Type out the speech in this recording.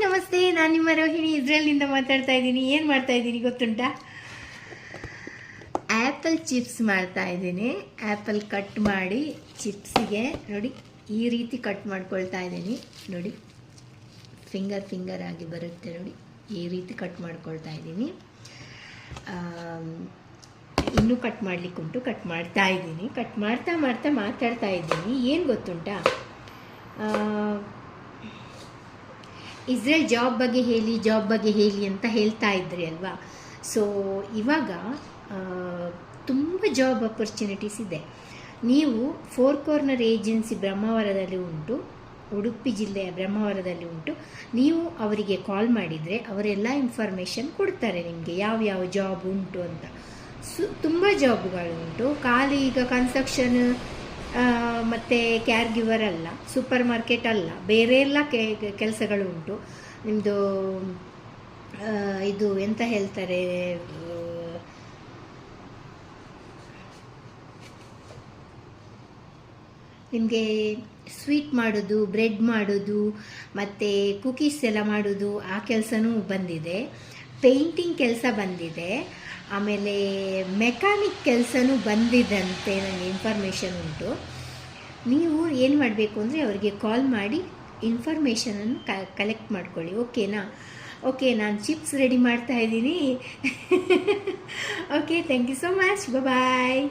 ನಮಸ್ತೆ, ನಾನು ನಿಮ್ಮ ರೋಹಿಣಿ ಇಸ್ರೇಲ್ನಿಂದ ಮಾತಾಡ್ತಾ ಇದ್ದೀನಿ. ಏನು ಮಾಡ್ತಾ ಇದ್ದೀನಿ ಗೊತ್ತುಂಟಾ? ಆ್ಯಪಲ್ ಚಿಪ್ಸ್ ಮಾಡ್ತಾ ಇದ್ದೀನಿ. ಆ್ಯಪಲ್ ಕಟ್ ಮಾಡಿ ಚಿಪ್ಸಿಗೆ ನೋಡಿ ಈ ರೀತಿ ಕಟ್ ಮಾಡ್ಕೊಳ್ತಾ ಇದ್ದೀನಿ. ನೋಡಿ ಫಿಂಗರ್ ಆಗಿ ಬರುತ್ತೆ ನೋಡಿ, ಈ ರೀತಿ ಕಟ್ ಮಾಡ್ಕೊಳ್ತಾ ಇದ್ದೀನಿ. ಇನ್ನೂ ಕಟ್ ಮಾಡಲಿಕ್ಕುಂಟು, ಕಟ್ ಮಾಡ್ತಾ ಇದ್ದೀನಿ. ಕಟ್ ಮಾಡ್ತಾ ಮಾತಾಡ್ತಾ ಇದ್ದೀನಿ. ಏನು ಗೊತ್ತುಂಟಾ, ಇಸ್ರೇಲ್ ಜಾಬ್ ಬಗ್ಗೆ ಹೇಳಿ ಅಂತ ಹೇಳ್ತಾ ಇದ್ರಿ ಅಲ್ವಾ. ಸೊ ಇವಾಗ ತುಂಬ ಜಾಬ್ ಆಪರ್ಚುನಿಟೀಸ್ ಇದೆ. ನೀವು 4 ಕಾರ್ನರ್ ಏಜೆನ್ಸಿ ಬ್ರಹ್ಮಾವರದಲ್ಲಿ ಉಂಟು, ಉಡುಪಿ ಜಿಲ್ಲೆಯ ಬ್ರಹ್ಮಾವರದಲ್ಲಿ ಉಂಟು. ನೀವು ಅವರಿಗೆ ಕಾಲ್ ಮಾಡಿದರೆ ಅವರೆಲ್ಲ ಇನ್ಫಾರ್ಮೇಷನ್ ಕೊಡ್ತಾರೆ ನಿಮಗೆ, ಯಾವ ಜಾಬ್ ಉಂಟು ಅಂತ. ತುಂಬ ಜಾಬ್ಗಳು ಉಂಟು. ಖಾಲಿ ಈಗ ಕನ್ಸ್ಟ್ರಕ್ಷನ್ ಮತ್ತು ಕ್ಯಾರ್ ಗಿವರ್ ಅಲ್ಲ, ಸೂಪರ್ ಮಾರ್ಕೆಟ್ ಅಲ್ಲ, ಬೇರೆ ಎಲ್ಲ ಕೆಲಸಗಳು ಉಂಟು. ನಿಮ್ಮದು ಇದು ಎಂತ ಹೇಳ್ತಾರೆ, ನಿಮಗೆ ಸ್ವೀಟ್ ಮಾಡೋದು, ಬ್ರೆಡ್ ಮಾಡೋದು ಮತ್ತು ಕುಕೀಸ್ ಎಲ್ಲ ಮಾಡೋದು, ಆ ಕೆಲಸನೂ ಬಂದಿದೆ. ಪೇಂಟಿಂಗ್ ಕೆಲಸ ಬಂದಿದೆ. ಆಮೇಲೆ ಮೆಕ್ಯಾನಿಕ್ ಕೆಲಸನೂ ಬಂದಿದ್ದಂತೆ ನನಗೆ ಇನ್ಫಾರ್ಮೇಷನ್ ಉಂಟು. ನೀವು ಏನು ಮಾಡಬೇಕು ಅಂದರೆ ಅವರಿಗೆ ಕಾಲ್ ಮಾಡಿ ಇನ್ಫಾರ್ಮೇಷನನ್ನು ಕಲೆಕ್ಟ್ ಮಾಡ್ಕೊಳ್ಳಿ. ಓಕೆನಾ? ಓಕೆ, ನಾನು ಚಿಪ್ಸ್ ರೆಡಿ ಮಾಡ್ತಾ ಇದ್ದೀನಿ. Okay, thank you so much. Bye.